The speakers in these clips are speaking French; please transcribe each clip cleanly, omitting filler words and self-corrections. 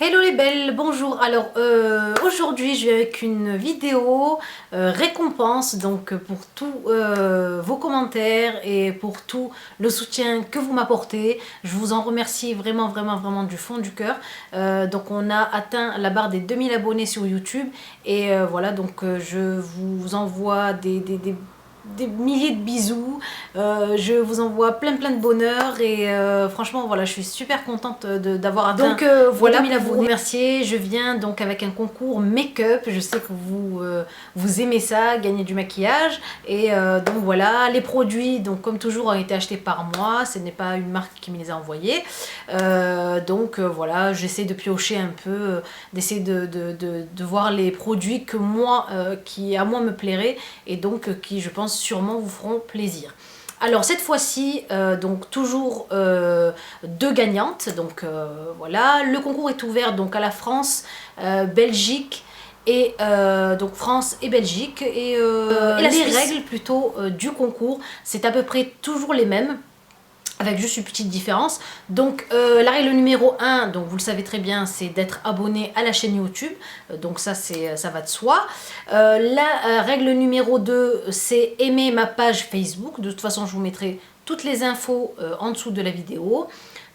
Hello les belles, bonjour. Alors aujourd'hui je vais avec une vidéo récompense donc pour tous vos commentaires et pour tout le soutien que vous m'apportez. Je vous en remercie vraiment du fond du cœur. Donc on a atteint la barre des 2000 abonnés sur YouTube et voilà, donc je vous envoie des milliers de bisous, je vous envoie plein de bonheur et franchement voilà, je suis super contente d'avoir atteint donc voilà, pour vous remercier, je viens donc avec un concours make-up. Je sais que vous aimez ça, gagner du maquillage et donc voilà, les produits donc comme toujours ont été achetés par moi, ce n'est pas une marque qui me les a envoyés, donc voilà, j'essaie de piocher un peu, d'essayer de voir les produits que moi, qui à moi me plairaient et donc qui je pense sûrement vous feront plaisir. Alors cette fois-ci, donc toujours deux gagnantes, donc voilà, le concours est ouvert donc à la France, Belgique et donc France et Belgique et les règles plutôt du concours, c'est à peu près toujours les mêmes, avec juste une petite différence. Donc la règle numéro 1, donc vous le savez très bien, c'est d'être abonné à la chaîne YouTube, donc ça va de soi. La règle numéro 2, c'est aimer ma page Facebook. De toute façon je vous mettrai toutes les infos en dessous de la vidéo.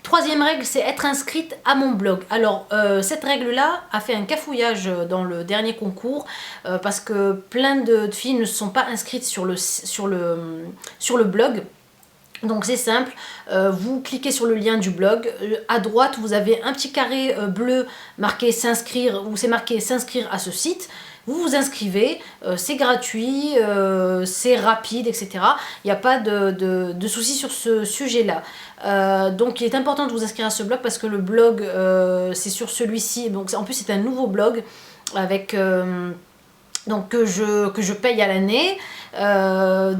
Troisième règle, c'est être inscrite à mon blog. Alors cette règle là a fait un cafouillage dans le dernier concours, parce que plein de filles ne se sont pas inscrites sur le blog. Donc c'est simple, vous cliquez sur le lien du blog, à droite vous avez un petit carré bleu marqué s'inscrire, où c'est marqué s'inscrire à ce site. Vous vous inscrivez, c'est gratuit, c'est rapide, etc. Il n'y a pas de soucis sur ce sujet-là. Donc il est important de vous inscrire à ce blog parce que le blog, c'est sur celui-ci. Donc en plus c'est un nouveau blog avec... donc que je paye à l'année,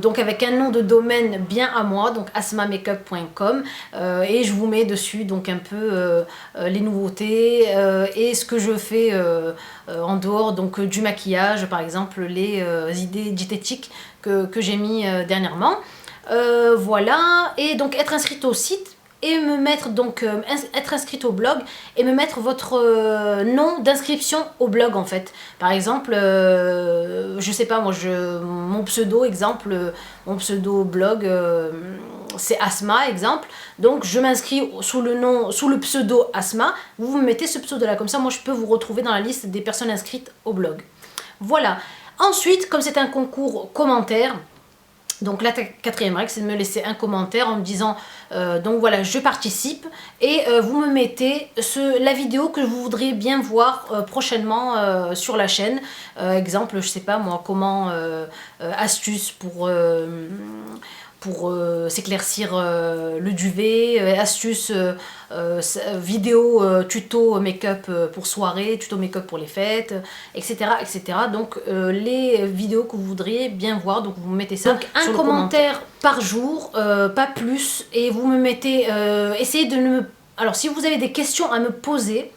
donc avec un nom de domaine bien à moi, donc asmamakeup.com, et je vous mets dessus donc un peu les nouveautés et ce que je fais en dehors donc du maquillage, par exemple les idées diététiques que j'ai mis dernièrement. Voilà, et donc être inscrite au site et me mettre donc être inscrite au blog et me mettre votre nom d'inscription au blog en fait. Par exemple, je sais pas moi, mon pseudo exemple, mon pseudo blog c'est Asma exemple. Donc je m'inscris sous le pseudo Asma. Vous me mettez ce pseudo là, comme ça moi je peux vous retrouver dans la liste des personnes inscrites au blog. Voilà. Ensuite, comme c'est un concours commentaire, donc la quatrième règle, c'est de me laisser un commentaire en me disant donc voilà, je participe, et vous me mettez la vidéo que vous voudriez bien voir prochainement sur la chaîne. Exemple, je sais pas moi, comment astuce pour s'éclaircir le duvet, astuces, vidéo tuto make-up pour soirée, tuto make-up pour les fêtes, etc. etc. Donc les vidéos que vous voudriez bien voir, donc vous mettez ça. Donc un commentaire par jour, pas plus, et vous me mettez, essayez de ne me... Alors si vous avez des questions à me poser,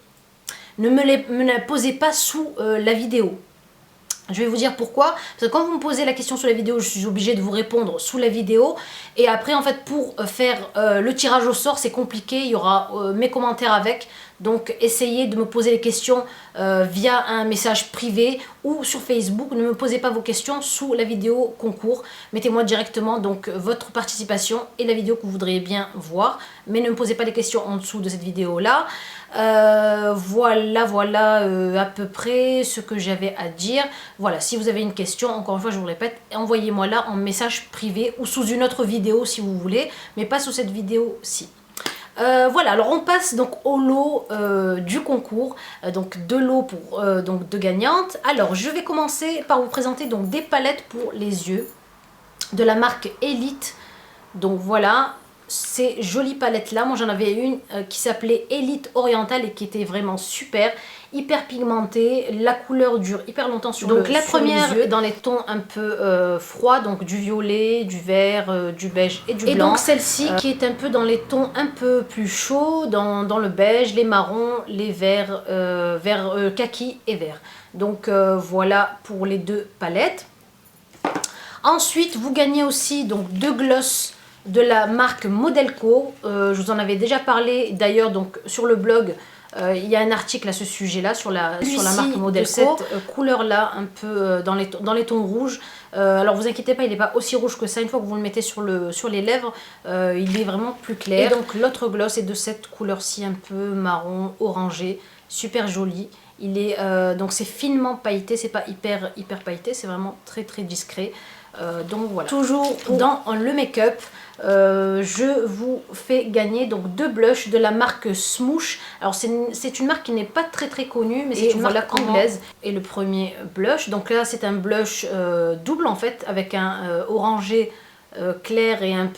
ne me les posez pas sous la vidéo. Je vais vous dire pourquoi, parce que quand vous me posez la question sur la vidéo, je suis obligée de vous répondre sous la vidéo, et après en fait pour faire le tirage au sort c'est compliqué, il y aura mes commentaires avec, donc essayez de me poser les questions via un message privé ou sur Facebook. Ne me posez pas vos questions sous la vidéo concours, mettez-moi directement donc votre participation et la vidéo que vous voudriez bien voir, mais ne me posez pas les questions en dessous de cette vidéo là. Voilà à peu près ce que j'avais à dire. Voilà, si vous avez une question, encore une fois je vous le répète, envoyez-moi là en message privé ou sous une autre vidéo si vous voulez, mais pas sous cette vidéo-ci. Voilà, alors on passe donc au lot du concours, donc deux lots pour donc deux gagnantes. Alors je vais commencer par vous présenter donc des palettes pour les yeux de la marque Elite. Donc voilà, ces jolies palettes là, moi j'en avais une qui s'appelait Elite Oriental et qui était vraiment super, hyper pigmentée, la couleur dure hyper longtemps sur donc la première est dans les tons un peu froids, donc du violet, du vert, du beige et du blanc. Et donc celle-ci qui est un peu dans les tons un peu plus chauds, dans le beige, les marrons, les verts, kaki et vert. Donc voilà pour les deux palettes. Ensuite vous gagnez aussi donc deux glosses de la marque Modelco. Je vous en avais déjà parlé d'ailleurs donc sur le blog Il y a un article à ce sujet-là sur la marque Model. Cette couleur-là, un peu dans les tons rouges. Alors vous inquiétez pas, il n'est pas aussi rouge que ça. Une fois que vous le mettez sur les lèvres, il est vraiment plus clair. Et donc l'autre gloss est de cette couleur-ci, un peu marron, orangé, super joli. Il est donc c'est finement pailleté, c'est pas hyper pailleté, c'est vraiment très discret. Donc voilà. Toujours dans le make-up, je vous fais gagner donc 2 blushs de la marque Smoosh. Alors c'est une marque qui n'est pas très connue, mais c'est une marque anglaise. Et le premier blush, donc là c'est un blush double en fait, avec un orangé clair et un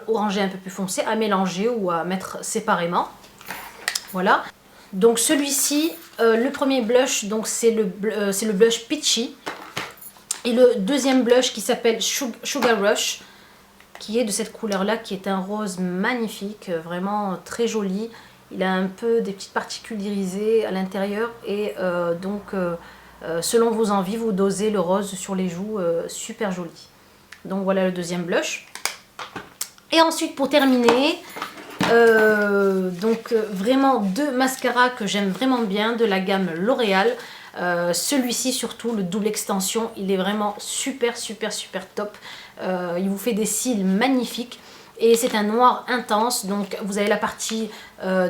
orangé un peu plus foncé à mélanger ou à mettre séparément. Voilà. Donc celui-ci, le premier blush, donc c'est le blush Peachy. Et le deuxième blush qui s'appelle Sugar Rush, qui est de cette couleur-là, qui est un rose magnifique, vraiment très joli. Il a un peu des petites particules irisées à l'intérieur. Et donc, selon vos envies, vous dosez le rose sur les joues, super joli. Donc voilà le deuxième blush. Et ensuite, pour terminer, vraiment 2 mascaras que j'aime vraiment bien de la gamme L'Oréal. Celui-ci surtout, le double extension, il est vraiment super top. Il vous fait des cils magnifiques et c'est un noir intense. Donc vous avez la partie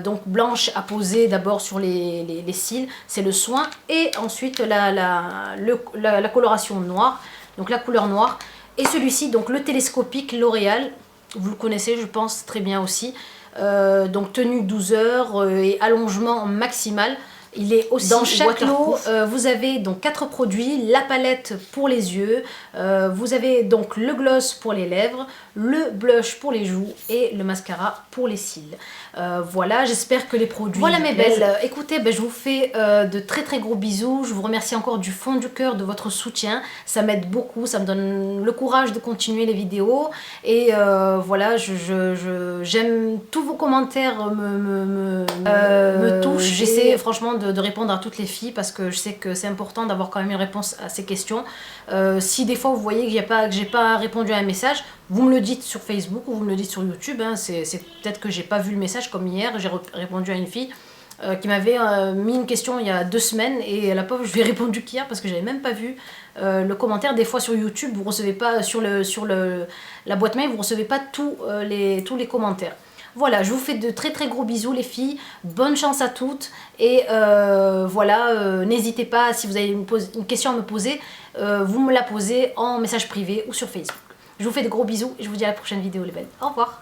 donc blanche à poser d'abord sur les cils, c'est le soin, et ensuite la coloration noire, donc la couleur noire. Et celui-ci, donc le télescopique L'Oréal, vous le connaissez je pense très bien aussi. Donc tenue 12 heures et allongement maximal. Il est aussi dans chaque lot, vous avez donc 4 produits, la palette pour les yeux, vous avez donc le gloss pour les lèvres, le blush pour les joues et le mascara pour les cils. Voilà, j'espère que les produits... Voilà mes belles, écoutez, je vous fais de très gros bisous, je vous remercie encore du fond du cœur de votre soutien, ça m'aide beaucoup, ça me donne le courage de continuer les vidéos, et voilà, j'aime tous vos commentaires, me touchent, j'essaie franchement de répondre à toutes les filles, parce que je sais que c'est important d'avoir quand même une réponse à ces questions. Si des fois vous voyez que j'ai pas répondu à un message, vous me le dites sur Facebook ou vous me le dites sur YouTube, hein. C'est peut-être que j'ai pas vu le message, comme hier j'ai répondu à une fille qui m'avait mis une question il y a 2 semaines, et la pauvre je lui ai répondu qu'hier parce que j'avais même pas vu le commentaire. Des fois sur YouTube vous recevez pas, sur la boîte mail vous recevez pas tous les commentaires. Voilà, je vous fais de très gros bisous les filles, bonne chance à toutes, et voilà, n'hésitez pas, si vous avez une question à me poser, vous me la posez en message privé ou sur Facebook. Je vous fais de gros bisous et je vous dis à la prochaine vidéo les belles. Au revoir.